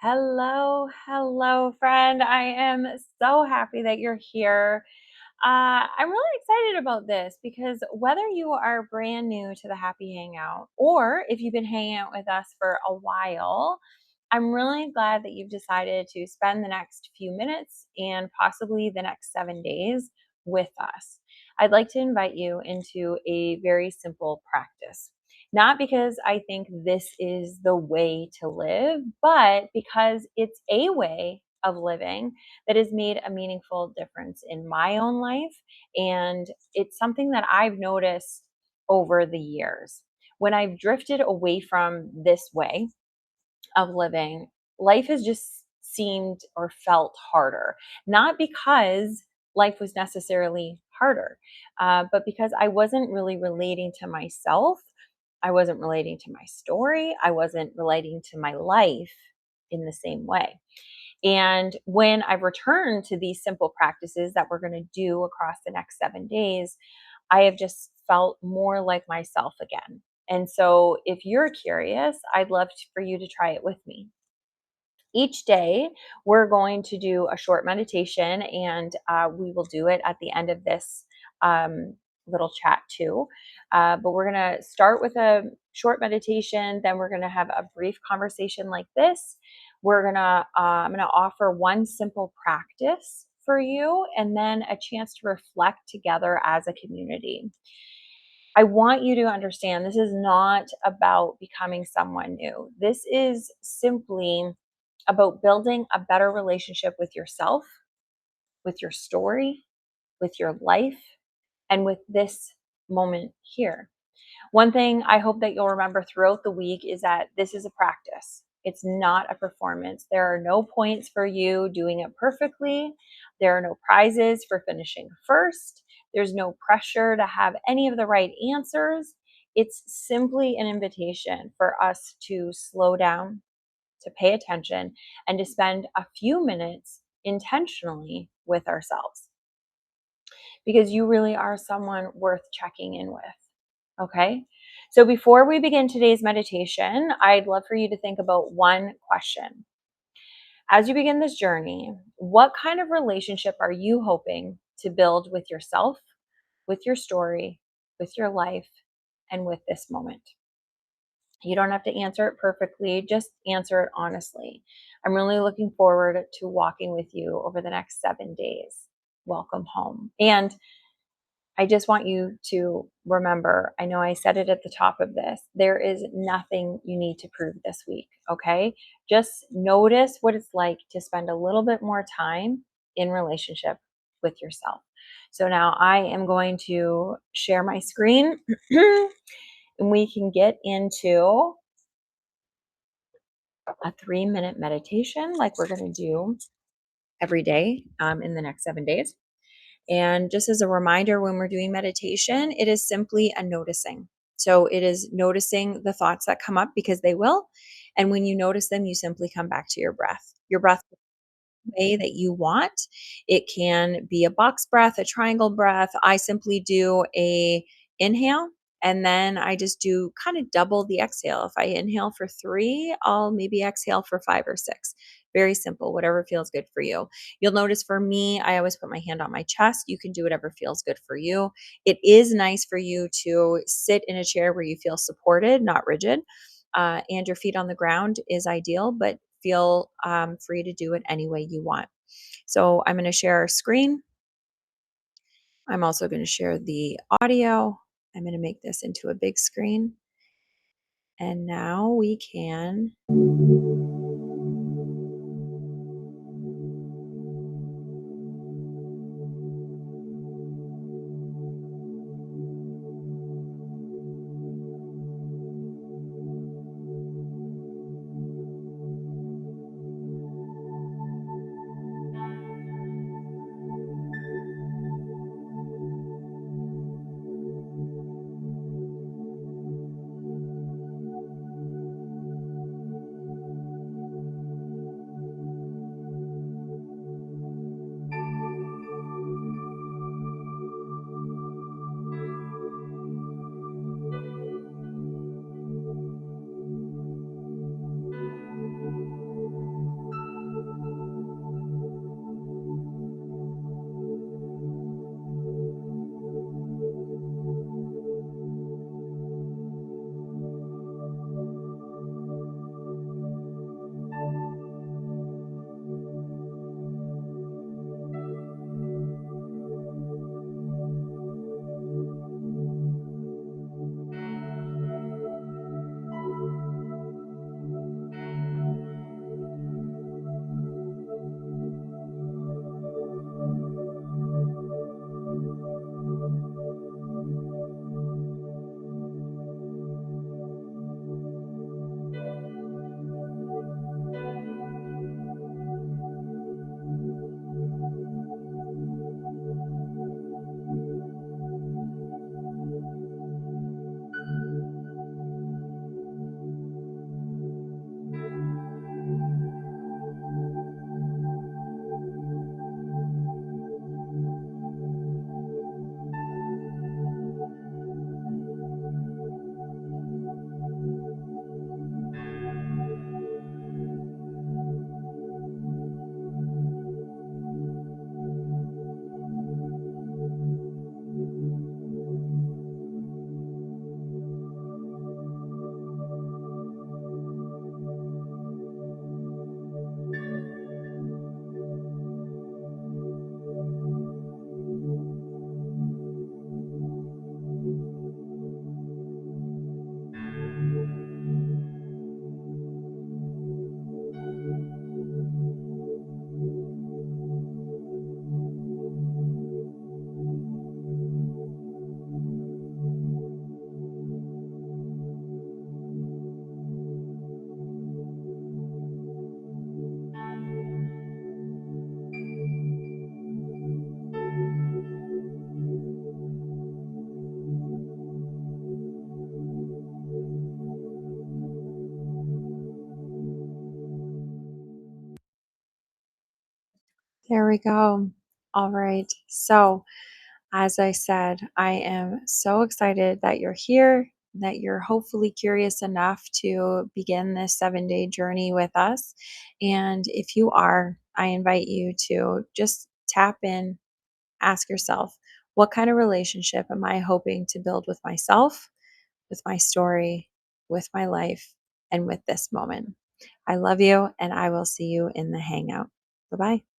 Hello, friend. I am so happy that you're here. I'm really excited about this because whether you are brand new to the Happy Hangout or if you've been hanging out with us for a while, I'm really glad that you've decided to spend the next few minutes and possibly the next 7 days with us. I'd like to invite you into a very simple practice. Not because I think this is the way to live, but because it's a way of living that has made a meaningful difference in my own life. And it's something that I've noticed over the years. When I've drifted away from this way of living, life has just seemed or felt harder. Not because life was necessarily harder, but because I wasn't really relating to myself. I wasn't relating to my story. I wasn't relating to my life in the same way. And when I've returned to these simple practices that we're going to do across the next 7 days, I have just felt more like myself again. And so, if you're curious, I'd love for you to try it with me. Each day, we're going to do a short meditation, and we will do it at the end of this little chat too. But we're going to start with a short meditation, then we're going to have a brief conversation like this. I'm going to offer one simple practice for you, and then a chance to reflect together as a community. I want you to understand this is not about becoming someone new. This is simply about building a better relationship with yourself, with your story, with your life, and with this moment here. One thing I hope that you'll remember throughout the week is that this is a practice. It's not a performance. There are no points for you doing it perfectly. There are no prizes for finishing first. There's no pressure to have any of the right answers. It's simply an invitation for us to slow down, to pay attention, and to spend a few minutes intentionally with ourselves because you really are someone worth checking in with. Okay. So before we begin today's meditation, I'd love for you to think about one question. As you begin this journey, what kind of relationship are you hoping to build with yourself, with your story, with your life, and with this moment? You don't have to answer it perfectly, just answer it honestly. I'm really looking forward to walking with you over the next 7 days. Welcome home. And I just want you to remember, I know I said it at the top of this, there is nothing you need to prove this week, okay? Just notice what it's like to spend a little bit more time in relationship with yourself. So now I am going to share my screen and we can get into a 3-minute meditation like we're going to do every day in the next 7 days. And just as a reminder, when we're doing meditation, it is simply a noticing. So it is noticing the thoughts that come up because they will. And when you notice them, you simply come back to your breath. Your breath the way that you want. It can be a box breath, a triangle breath. I simply do a inhale and then I just do kind of double the exhale. If I inhale for 3, I'll maybe exhale for 5 or 6. Very simple, whatever feels good for you. You'll notice for me, I always put my hand on my chest. You can do whatever feels good for you. It is nice for you to sit in a chair where you feel supported, not rigid, and your feet on the ground is ideal, but feel free to do it any way you want. So I'm going to share our screen. I'm also going to share the audio. I'm going to make this into a big screen. And now we can There we go. All right. So, as I said, I am so excited that you're here, that you're hopefully curious enough to begin this 7-day journey with us. And if you are, I invite you to just tap in, ask yourself, what kind of relationship am I hoping to build with myself, with my story, with my life, and with this moment? I love you, and I will see you in the hangout. Bye bye.